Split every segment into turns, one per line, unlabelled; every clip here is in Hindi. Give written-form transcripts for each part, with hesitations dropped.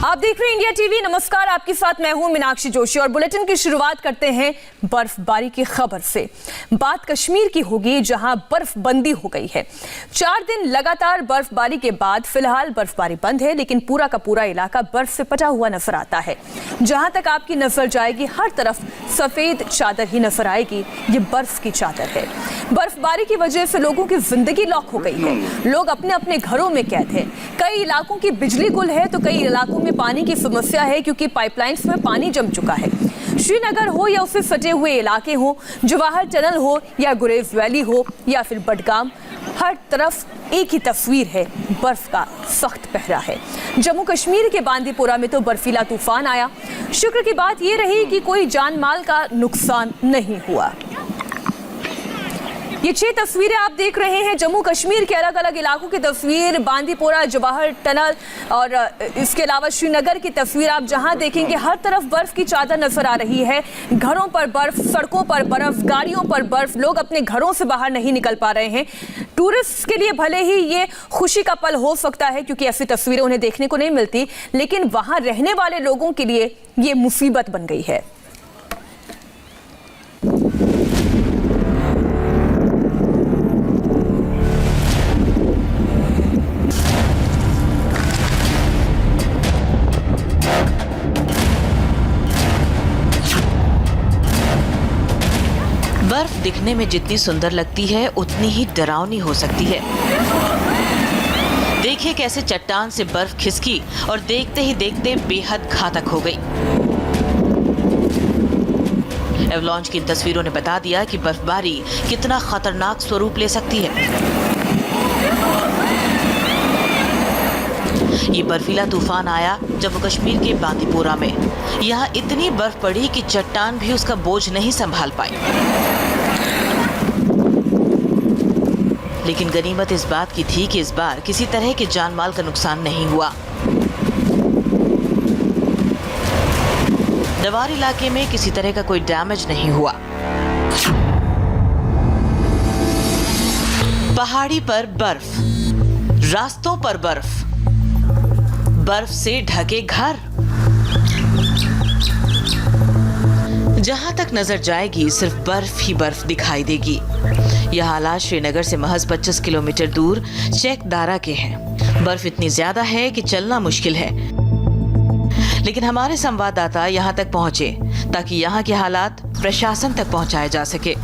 आप देख रहे हैं इंडिया टीवी। नमस्कार, आपके साथ मैं हूं मीनाक्षी जोशी और बुलेटिन की शुरुआत करते हैं बर्फबारी की खबर से। बात कश्मीर की होगी, जहां बर्फबंदी हो गई है। 4 दिन लगातार बर्फबारी के बाद फिलहाल बर्फबारी बंद है, लेकिन पूरा का पूरा इलाका बर्फ से पटा हुआ नजर आता है। जहां तक आपकी नजर जाएगी, हर तरफ सफेद चादर ही नजर आएगी। ये बर्फ की चादर है। बर्फबारी की वजह से लोगों की जिंदगी लॉक हो गई है। लोग अपने अपने घरों में कैद हैं। कई इलाकों की बिजली गुल है तो कई इलाकों में पानी की समस्या है, क्योंकि पाइपलाइंस में पानी जम चुका है। श्रीनगर हो या उससे सटे हुए इलाके हो, जवाहर टनल हो या गुरेज वैली हो या फिर बडगाम, हर तरफ एक ही तस्वीर है, बर्फ का सख्त पहरा है। जम्मू कश्मीर के बांदीपुरा में तो बर्फीला तूफान आया। शुक्र की बात यह रही कि कोई जान माल का नुकसान नहीं हुआ। ये 6 तस्वीरें आप देख रहे हैं जम्मू कश्मीर के अलग अलग इलाकों की तस्वीर, बांदीपोरा, जवाहर टनल और इसके अलावा श्रीनगर की तस्वीर। आप जहां देखेंगे हर तरफ बर्फ की चादर नजर आ रही है। घरों पर बर्फ, सड़कों पर बर्फ, गाड़ियों पर बर्फ। लोग अपने घरों से बाहर नहीं निकल पा रहे हैं। टूरिस्ट के लिए भले ही ये खुशी का पल हो सकता है, क्योंकि ऐसी तस्वीरें उन्हें देखने को नहीं मिलती, लेकिन वहां रहने वाले लोगों के लिए ये मुसीबत बन गई है।
बर्फ दिखने में जितनी सुंदर लगती है, उतनी ही डरावनी हो सकती है। देखिए कैसे चट्टान से बर्फ खिसकी और देखते ही देखते बेहद घातक हो गई। एवलांच की इन तस्वीरों ने बता दिया कि बर्फबारी कितना खतरनाक स्वरूप ले सकती है। ये बर्फीला तूफान आया जम्मू कश्मीर के बांदीपोरा में। यहाँ इतनी बर्फ पड़ी कि चट्टान भी उसका बोझ नहीं संभाल पाई। लेकिन गनीमत इस बात की थी कि इस बार किसी तरह के जान माल का नुकसान नहीं हुआ। दवार इलाके में किसी तरह का कोई डैमेज नहीं हुआ। पहाड़ी पर बर्फ, रास्तों पर बर्फ, बर्फ से ढके घर। जहां तक नजर जाएगी सिर्फ बर्फ ही बर्फ दिखाई देगी। यह हालात श्रीनगर से महज 25 किलोमीटर दूर चेकदारा के हैं। बर्फ इतनी ज्यादा है कि चलना मुश्किल है, लेकिन हमारे संवाददाता यहां तक पहुंचे ताकि यहां के हालात प्रशासन तक पहुंचाए जा सके।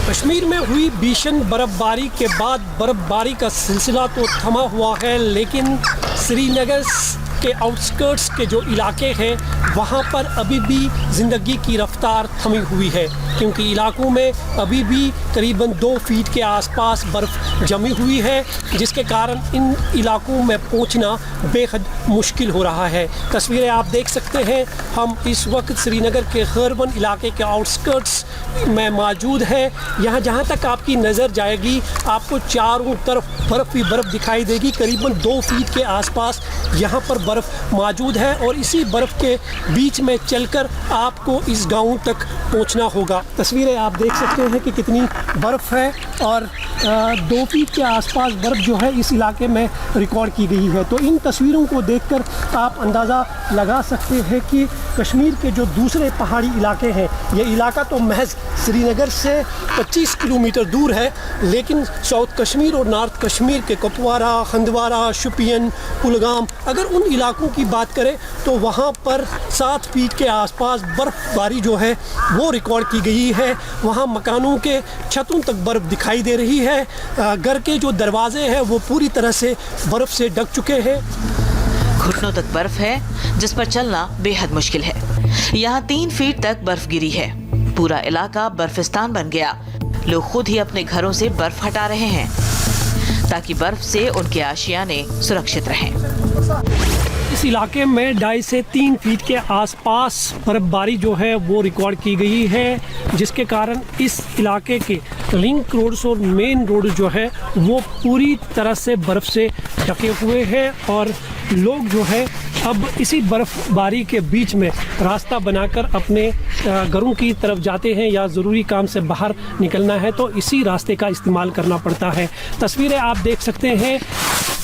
कश्मीर में हुई भीषण बर्फबारी के बाद बर्फबारी का सिलसिला तो थमा हुआ है, लेकिन श्रीनगर के आउटस्कर्ट्स के जो इलाके हैं वहाँ पर अभी भी ज़िंदगी की रफ्तार थमी हुई है, क्योंकि इलाकों में अभी भी करीबन 2 फीट के आसपास बर्फ़ जमी हुई है, जिसके कारण इन इलाकों में पहुँचना बेहद मुश्किल हो रहा है। तस्वीरें आप देख सकते हैं। हम इस वक्त श्रीनगर के खैरबन इलाके के आउटस्कर्ट्स में मौजूद है। यहाँ जहाँ तक आपकी नज़र जाएगी, आपको चारों तरफ बर्फ़ ही बर्फ़ दिखाई देगी। करीबन 2 फीट के आसपास यहाँ पर बर्फ़ मौजूद है और इसी बर्फ़ के बीच में चलकर आपको इस गांव तक पहुंचना होगा। तस्वीरें आप देख सकते हैं कि कितनी बर्फ़ है और 2 फीट के आसपास बर्फ़ जो है इस इलाके में रिकॉर्ड की गई है। तो इन तस्वीरों को देखकर आप अंदाज़ा लगा सकते हैं कि कश्मीर के जो दूसरे पहाड़ी इलाके हैं, ये इलाका तो महज श्रीनगर से 25 किलोमीटर दूर है, लेकिन साउथ कश्मीर और नॉर्थ कश्मीर के कुपवारा, हंदवारा, शोपियान, कुलगाम, अगर उन इलाकों की बात करें तो वहाँ पर 7 फीट के आसपास बर्फ़बारी जो है वो रिकॉर्ड की गई है। वहाँ मकानों के छतों तक बर्फ़ दिखाई दे रही है। घर के जो दरवाजे हैं वो पूरी तरह से बर्फ़ से ढक चुके हैं।
घुटनों तक बर्फ है, जिस पर चलना बेहद मुश्किल है। यहाँ 3 फीट तक बर्फ गिरी है। पूरा इलाका बर्फिस्तान बन गया। लोग खुद ही अपने घरों से बर्फ हटा रहे हैं ताकि बर्फ से उनके आशियाने सुरक्षित रहें।
इस इलाके में 2.5 से 3 फीट के आसपास बर्फबारी जो है वो रिकॉर्ड की गई है, जिसके कारण इस इलाके के लिंक रोड्स और मेन रोड जो है वो पूरी तरह से बर्फ़ से ढके हुए हैं और लोग जो है अब इसी बर्फ़बारी के बीच में रास्ता बनाकर अपने घरों की तरफ जाते हैं या ज़रूरी काम से बाहर निकलना है तो इसी रास्ते का इस्तेमाल करना पड़ता है। तस्वीरें आप देख सकते हैं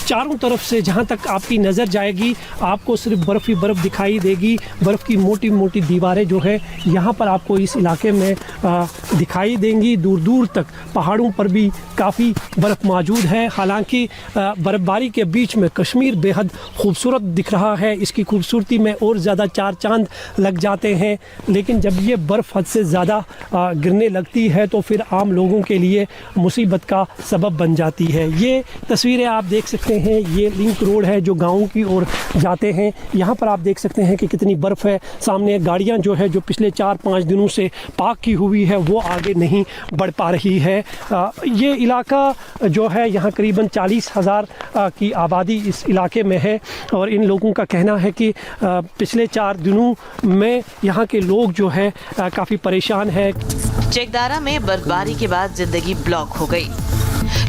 चारों तरफ से जहाँ तक आपकी नज़र जाएगी आपको सिर्फ बर्फ़ ही बर्फ़ दिखाई देगी। बर्फ़ की मोटी मोटी दीवारें जो है यहाँ पर आपको इस इलाके में दिखाई देंगी। दूर दूर तक पहाड़ों पर भी काफ़ी बर्फ़ मौजूद है। हालांकि बर्फ़बारी के बीच में कश्मीर बेहद खूबसूरत दिख रहा है। इसकी खूबसूरती में और ज़्यादा चार चांद लग जाते हैं। लेकिन जब ये बर्फ़ हद से ज़्यादा गिरने लगती है तो फिर आम लोगों के लिए मुसीबत का सबब बन जाती है। ये तस्वीरें आप देख सकते हैं, ये लिंक रोड है जो गाँव की ओर जाते हैं। यहाँ पर आप देख सकते हैं कि कितनी बर्फ़ है। सामने गाड़ियाँ जो है जो पिछले 4-5 दिनों से पार्क की हुई है वो आगे नहीं बढ़ पा रही है। ये इलाका जो है यहाँ करीबन 40,000 की आबादी इस इलाके में है और इन लोगों का कहना है कि पिछले 4 दिनों में यहाँ के लोग जो है काफ़ी परेशान है।
चेकदारा में बर्फबारी के बाद जिंदगी ब्लॉक हो गई।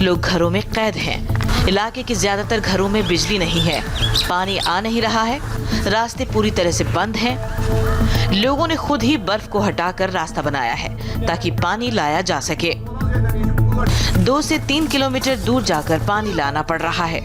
लोग घरों में कैद हैं। इलाके के ज्यादातर घरों में बिजली नहीं है, पानी आ नहीं रहा है, रास्ते पूरी तरह से बंद हैं। लोगों ने खुद ही बर्फ को हटाकर रास्ता बनाया है ताकि पानी लाया जा सके। 2 से 3 किलोमीटर दूर जाकर पानी लाना पड़ रहा है।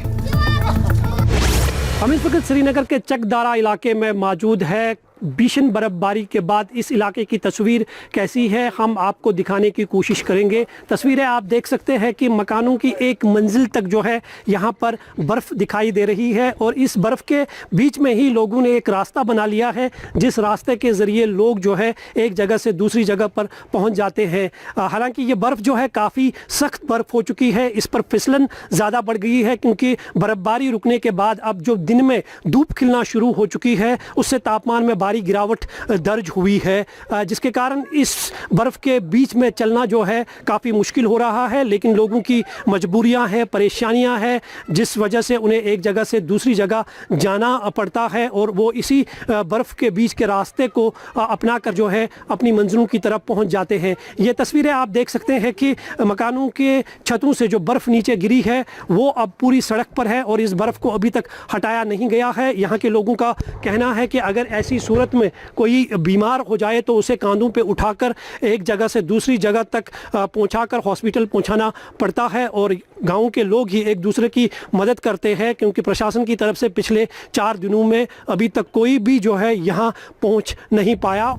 हम इस वक्त श्रीनगर के चकदारा इलाके में मौजूद है। भीषण बर्फबारी के बाद इस इलाके की तस्वीर कैसी है हम आपको दिखाने की कोशिश करेंगे। तस्वीरें आप देख सकते हैं कि मकानों की एक मंजिल तक जो है यहाँ पर बर्फ़ दिखाई दे रही है और इस बर्फ़ के बीच में ही लोगों ने एक रास्ता बना लिया है जिस रास्ते के ज़रिए लोग जो है एक जगह से दूसरी जगह पर पहुँच जाते हैं। हालांकि ये बर्फ़ जो है काफ़ी सख्त बर्फ़ हो चुकी है। इस पर फिसलन ज़्यादा बढ़ गई है क्योंकि बर्फबारी रुकने के बाद अब जो दिन में धूप खिलना शुरू हो चुकी है उससे तापमान में भारी गिरावट दर्ज हुई है, जिसके कारण इस बर्फ़ के बीच में चलना जो है काफ़ी मुश्किल हो रहा है। लेकिन लोगों की मजबूरियां हैं, परेशानियां हैं, जिस वजह से उन्हें एक जगह से दूसरी जगह जाना पड़ता है और वो इसी बर्फ़ के बीच के रास्ते को अपना कर जो है अपनी मंजिलों की तरफ पहुंच जाते हैं। ये तस्वीरें आप देख सकते हैं कि मकानों के छतों से जो बर्फ़ नीचे गिरी है वो अब पूरी सड़क पर है और इस बर्फ़ को अभी तक हटाया नहीं गया है। यहाँ के लोगों का कहना है कि अगर ऐसी सूरत में कोई बीमार हो जाए तो उसे कांधों पे उठाकर एक जगह से दूसरी जगह तक पहुंचाकर हॉस्पिटल पहुंचाना पड़ता है और गांव के लोग ही एक दूसरे की मदद करते हैं क्योंकि प्रशासन की तरफ से पिछले 4 दिनों में अभी तक कोई भी जो है यहाँ पहुँच नहीं पाया।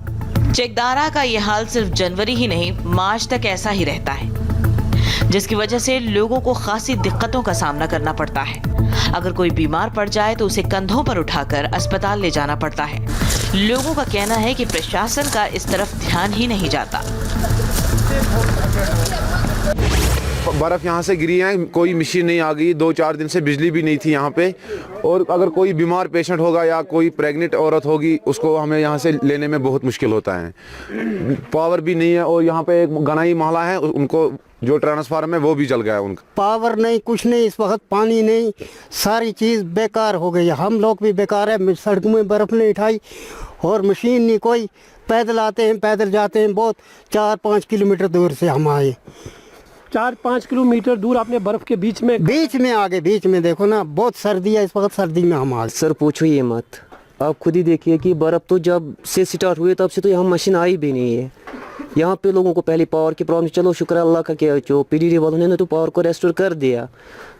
चेकदारा का ये हाल सिर्फ जनवरी ही नहीं मार्च तक ऐसा ही रहता है, जिसकी वजह से लोगों को खासी दिक्कतों का सामना करना पड़ता है। अगर कोई बीमार पड़ जाए तो उसे कंधों पर उठाकर अस्पताल ले जाना पड़ता है। लोगों का कहना है कि प्रशासन का इस तरफ ध्यान ही नहीं जाता।
बर्फ़ यहाँ से गिरी है, कोई मशीन नहीं आ गई, 2-4 दिन से बिजली भी नहीं थी यहाँ पे। और अगर कोई बीमार पेशेंट होगा या कोई प्रेग्नेंट औरत होगी उसको हमें यहाँ से लेने में बहुत मुश्किल होता है। पावर भी नहीं है और यहाँ पे एक गनाई मोहल्ला है, उनको जो ट्रांसफार्मर है वो भी जल गया है। उनका पावर नहीं, कुछ नहीं, इस वक्त पानी नहीं, सारी चीज़ बेकार हो गई है। हम लोग भी बेकार है, सड़कों में बर्फ़ नहीं उठाई और मशीन नहीं कोई। पैदल आते हैं, पैदल जाते हैं, बहुत 4-5 किलोमीटर दूर से हम आए।
4-5 किलोमीटर दूर आपने बर्फ़ के बीच में
आगे बीच में देखो ना, बहुत सर्दी है इस वक्त, सर्दी में हम आ।
सर पूछो ये मत, आप खुद ही देखिए कि बर्फ़ तो जब से स्टार्ट हुई तब से तो यहाँ मशीन आई भी नहीं है। यहाँ पे लोगों को पहले पावर की प्रॉब्लम, चलो शुक्र अल्लाह का कि जो पीडीडी वालों ने तो पावर को रेस्टोर कर दिया,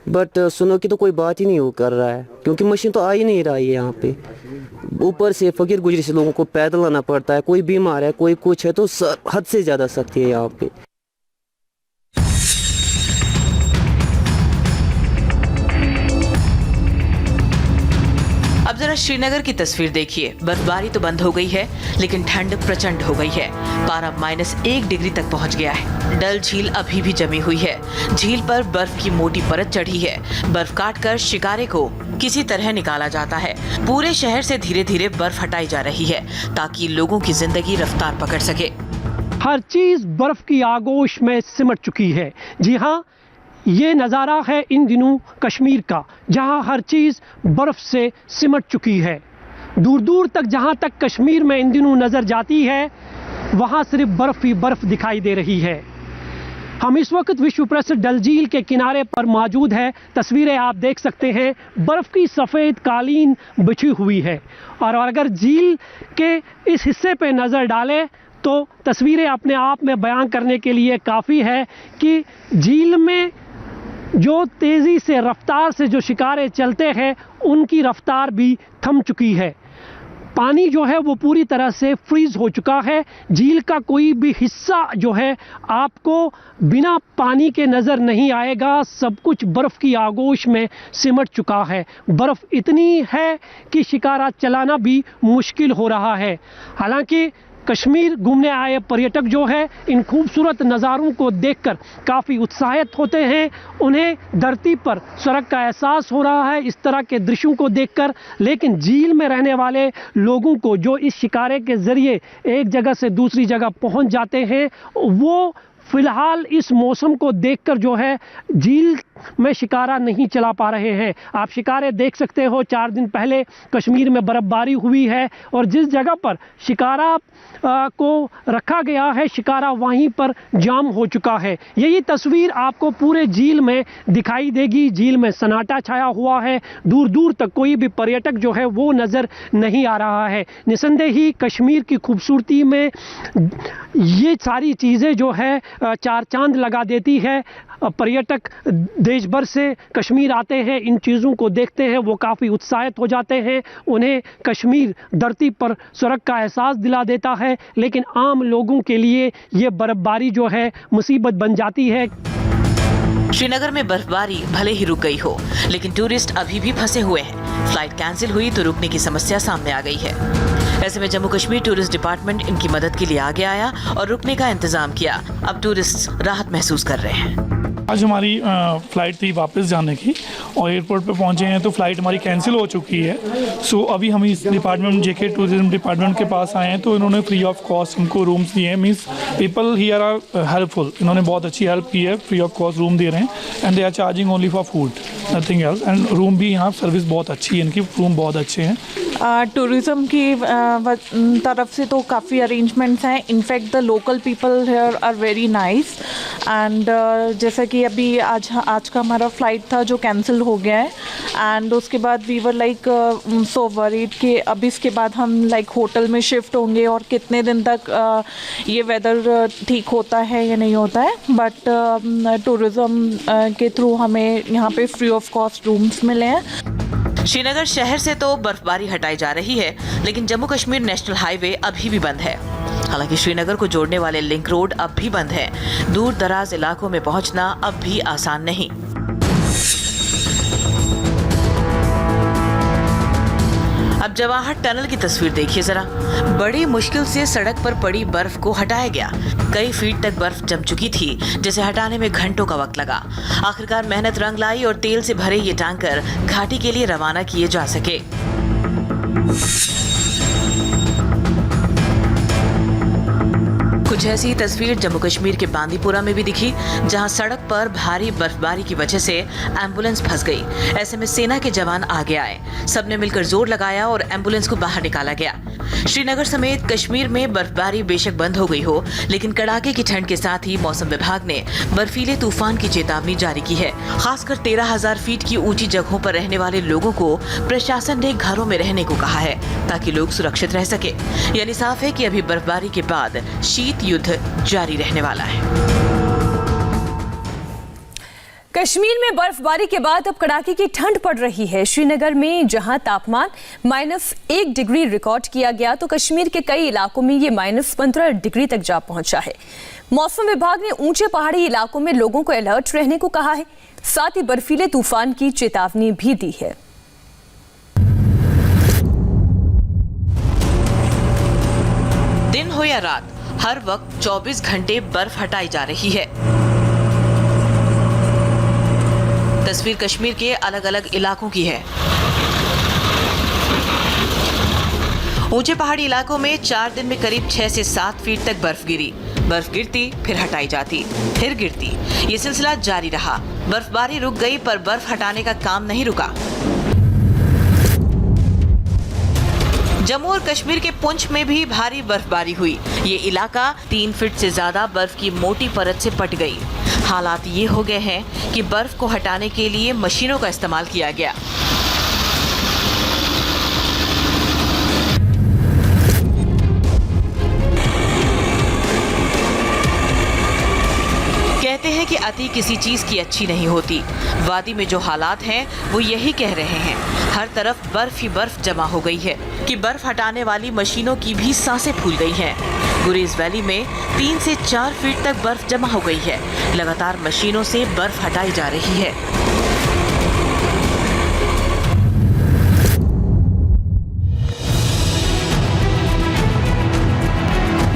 बट सुनो कि तो कोई बात ही नहीं हो कर रहा है क्योंकि मशीन तो आ ही नहीं रही है यहाँ पे। ऊपर से फकीर गुजरी से लोगों को पैदल आना पड़ता है, कोई बीमार है कोई कुछ है तो हद से ज़्यादा सख्ती है यहाँ पे।
अब जरा श्रीनगर की तस्वीर देखिए। बर्फबारी तो बंद हो गई है लेकिन ठंड प्रचंड हो गई है। पारा -1 डिग्री तक पहुंच गया है। डल झील अभी भी जमी हुई है। झील पर बर्फ की मोटी परत चढ़ी है। बर्फ काटकर शिकारे को किसी तरह निकाला जाता है। पूरे शहर से धीरे धीरे बर्फ हटाई जा रही है ताकि लोगों की जिंदगी रफ्तार पकड़ सके।
हर चीज़ बर्फ़ की आगोश में सिमट चुकी है। जी हाँ, ये नज़ारा है इन दिनों कश्मीर का, जहाँ हर चीज़ बर्फ़ से सिमट चुकी है। दूर दूर तक जहाँ तक कश्मीर में इन दिनों नज़र जाती है वहाँ सिर्फ बर्फ़ ही बर्फ़ दिखाई दे रही है। हम इस वक्त विश्व प्रसिद्ध डल झील के किनारे पर मौजूद है। तस्वीरें आप देख सकते हैं, बर्फ़ की सफ़ेद कालीन बिछी हुई है और अगर झील के इस हिस्से पे नज़र डालें तो तस्वीरें अपने आप में बयान करने के लिए काफ़ी है कि झील में जो तेज़ी से रफ्तार से जो शिकारे चलते हैं उनकी रफ्तार भी थम चुकी है। पानी जो है वो पूरी तरह से फ्रीज़ हो चुका है। झील का कोई भी हिस्सा जो है आपको बिना पानी के नज़र नहीं आएगा। सब कुछ बर्फ़ की आगोश में सिमट चुका है। बर्फ़ इतनी है कि शिकारा चलाना भी मुश्किल हो रहा है। हालांकि कश्मीर घूमने आए पर्यटक जो है इन खूबसूरत नज़ारों को देखकर काफ़ी उत्साहित होते हैं। उन्हें धरती पर स्वर्ग का एहसास हो रहा है इस तरह के दृश्यों को देखकर। लेकिन झील में रहने वाले लोगों को जो इस शिकारे के ज़रिए एक जगह से दूसरी जगह पहुंच जाते हैं, वो फ़िलहाल इस मौसम को देखकर जो है झील में शिकारा नहीं चला पा रहे हैं। आप शिकारे देख सकते हो, 4 दिन पहले कश्मीर में बर्फ़बारी हुई है और जिस जगह पर शिकारा को रखा गया है, शिकारा वहीं पर जाम हो चुका है। यही तस्वीर आपको पूरे झील में दिखाई देगी। झील में सन्नाटा छाया हुआ है, दूर दूर तक कोई भी पर्यटक जो है वो नज़र नहीं आ रहा है। निसंदेह ही कश्मीर की खूबसूरती में ये सारी चीज़ें जो है चार चांद लगा देती है। पर्यटक देश भर से कश्मीर आते हैं, इन चीज़ों को देखते हैं, वो काफ़ी उत्साहित हो जाते हैं। उन्हें कश्मीर धरती पर स्वर्ग का एहसास दिला देता है। लेकिन आम लोगों के लिए ये बर्फ़बारी जो है मुसीबत बन जाती है।
श्रीनगर में बर्फबारी भले ही रुक गई हो, लेकिन टूरिस्ट अभी भी फंसे हुए हैं। फ्लाइट कैंसिल हुई तो रुकने की समस्या सामने आ गई है। ऐसे में जम्मू कश्मीर टूरिस्ट डिपार्टमेंट इनकी मदद के लिए आगे आया और रुकने का इंतजाम किया। अब टूरिस्ट राहत महसूस कर रहे हैं।
आज हमारी फ़्लाइट थी वापस जाने की और एयरपोर्ट पे पहुंचे हैं तो फ़्लाइट हमारी कैंसिल हो चुकी है। सो अभी हम इस डिपार्टमेंट जेके टूरिज्म डिपार्टमेंट के पास आए हैं तो इन्होंने फ्री ऑफ कॉस्ट हमको रूम्स दिए हैं। Means people here are helpful. इन्होंने बहुत अच्छी हेल्प की है, फ्री ऑफ कॉस्ट रूम दे रहे हैं and they are charging only for food, nothing else. And room भी यहाँ सर्विस बहुत अच्छी है, इनकी रूम बहुत अच्छे हैं।
टूरिज़्म की तरफ से तो काफ़ी अरेंजमेंट्स हैं। In fact the local people here are very nice. And जैसा कि अभी आज का हमारा फ़्लाइट था जो कैंसिल हो गया है, एंड उसके बाद we were like so worried कि अब इसके बाद हम लाइक होटल में शिफ्ट होंगे और कितने दिन तक ये वेदर ठीक होता है या नहीं होता है। बट टूरिज़्म के थ्रू हमें यहाँ पे फ्री ऑफ कॉस्ट रूम्स मिले हैं।
श्रीनगर शहर से तो बर्फबारी हटाई जा रही है, लेकिन जम्मू कश्मीर नेशनल हाईवे अभी भी बंद है। हालांकि श्रीनगर को जोड़ने वाले लिंक रोड अब भी बंद है। दूर दराज इलाकों में पहुंचना अब भी आसान नहीं। अब जवाहर टनल की तस्वीर देखिए जरा। बड़ी मुश्किल से सड़क पर पड़ी बर्फ को हटाया गया। कई फीट तक बर्फ जम चुकी थी, जिसे हटाने में घंटों का वक्त लगा। आखिरकार मेहनत रंग लाई और तेल से भरे ये टैंकर घाटी के लिए रवाना किए जा सके। कुछ ऐसी तस्वीर जम्मू कश्मीर के बांदीपुरा में भी दिखी, जहां सड़क पर भारी बर्फबारी की वजह से एम्बुलेंस फंस गई। ऐसे में सेना के जवान आगे आए, सबने मिलकर जोर लगाया और एम्बुलेंस को बाहर निकाला गया। श्रीनगर समेत कश्मीर में बर्फबारी बेशक बंद हो गई हो, लेकिन कड़ाके की ठंड के साथ ही मौसम विभाग ने बर्फीले तूफान की चेतावनी जारी की है। खासकर 13,000 फीट की ऊंची जगहों पर रहने वाले लोगों को प्रशासन ने घरों में रहने को कहा है, ताकि लोग सुरक्षित रह सके। यानी साफ है कि अभी बर्फबारी के बाद शीत युद्ध जारी रहने वाला है।
कश्मीर में बर्फबारी के बाद अब कड़ाके की ठंड पड़ रही है। श्रीनगर में जहां तापमान -1 डिग्री रिकॉर्ड किया गया, तो कश्मीर के कई इलाकों में ये -15 डिग्री तक जा पहुंचा है। मौसम विभाग ने ऊंचे पहाड़ी इलाकों में लोगों को अलर्ट रहने को कहा है, साथ ही बर्फीले तूफान की चेतावनी भी दी है।
दिन हो या रात, हर वक्त 24 घंटे बर्फ हटाई जा रही है। तस्वीर कश्मीर के अलग अलग इलाकों की है। ऊंचे पहाड़ी इलाकों में 4 दिन में करीब 6 से 7 फीट तक बर्फ गिरी। बर्फ गिरती, फिर हटाई जाती, फिर गिरती। ये सिलसिला जारी रहा। बर्फबारी रुक गई, पर बर्फ हटाने का काम नहीं रुका। जम्मू और कश्मीर के पुंछ में भी भारी बर्फबारी हुई। ये इलाका 3 फीट से ज्यादा बर्फ की मोटी परत से पट गई। हालात ये हो गए हैं कि बर्फ को हटाने के लिए मशीनों का इस्तेमाल किया गया। कहते हैं कि अति किसी चीज की अच्छी नहीं होती। वादी में जो हालात हैं वो यही कह रहे हैं। हर तरफ बर्फ ही बर्फ जमा हो गई है कि बर्फ हटाने वाली मशीनों की भी सांसें फूल गई हैं। गुरेज वैली में 3 से 4 फीट तक बर्फ जमा हो गई है। लगातार मशीनों से बर्फ हटाई जा रही है।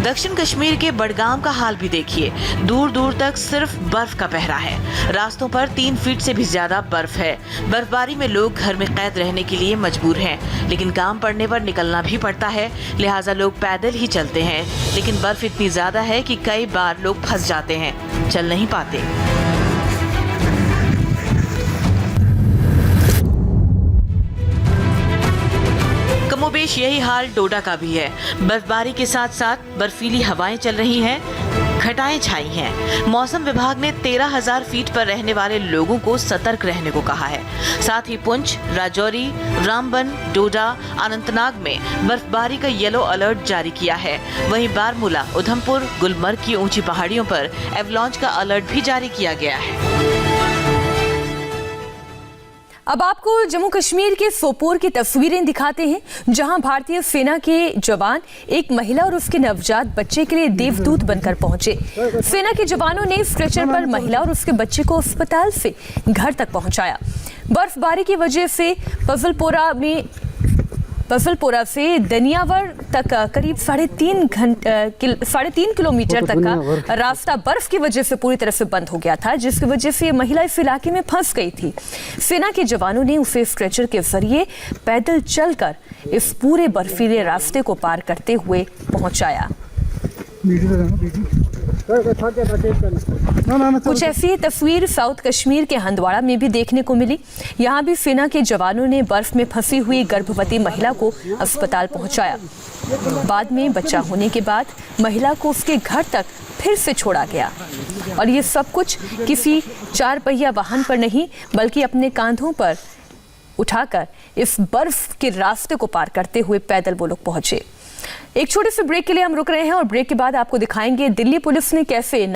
दक्षिण कश्मीर के बडगाम का हाल भी देखिए। दूर दूर तक सिर्फ बर्फ का पहरा है। रास्तों पर 3 फीट से भी ज्यादा बर्फ है। बर्फबारी में लोग घर में कैद रहने के लिए मजबूर हैं, लेकिन काम पड़ने पर निकलना भी पड़ता है, लिहाजा लोग पैदल ही चलते हैं। लेकिन बर्फ इतनी ज्यादा है कि कई बार लोग फंस जाते हैं, चल नहीं पाते। कमोबेश यही हाल डोडा का भी है। बर्फबारी के साथ साथ बर्फीली हवाएं चल रही हैं, घटाएं छाई हैं। मौसम विभाग ने 13,000 फीट पर रहने वाले लोगों को सतर्क रहने को कहा है। साथ ही पुंछ, राजौरी, रामबन, डोडा, अनंतनाग में बर्फबारी का येलो अलर्ट जारी किया है। वहीं बारमूला, उधमपुर, गुलमर्ग की ऊंची पहाड़ियों पर एवलांच का अलर्ट भी जारी किया गया है।
अब आपको जम्मू कश्मीर के सोपोर की तस्वीरें दिखाते हैं, जहां भारतीय सेना के जवान एक महिला और उसके नवजात बच्चे के लिए देवदूत बनकर पहुंचे। सेना के जवानों ने स्ट्रेचर पर महिला और उसके बच्चे को अस्पताल से घर तक पहुंचाया। बर्फबारी की वजह से पजलपोरा से दनियावर तक करीब 3.5 किलोमीटर तक का रास्ता बर्फ की वजह से पूरी तरह से बंद हो गया था, जिसकी वजह से ये महिला इस इलाके में फंस गई थी। सेना के जवानों ने उसे स्ट्रेचर के जरिए पैदल चलकर इस पूरे बर्फीले रास्ते को पार करते हुए पहुंचाया। कुछ ऐसी तस्वीर साउथ कश्मीर के हंदवाड़ा में भी देखने को मिली। यहाँ भी सेना के जवानों ने बर्फ में फंसी हुई गर्भवती महिला को अस्पताल पहुंचाया। बाद में बच्चा होने के बाद महिला को उसके घर तक फिर से छोड़ा गया, और ये सब कुछ किसी 4 पहिया वाहन पर नहीं, बल्कि अपने कांधों पर उठाकर इस बर्फ के रास्ते को पार करते हुए पैदल वो लोग पहुंचे। एक छोटे से ब्रेक के लिए हम रुक रहे हैं, और ब्रेक के बाद आपको दिखाएंगे दिल्ली पुलिस ने कैसे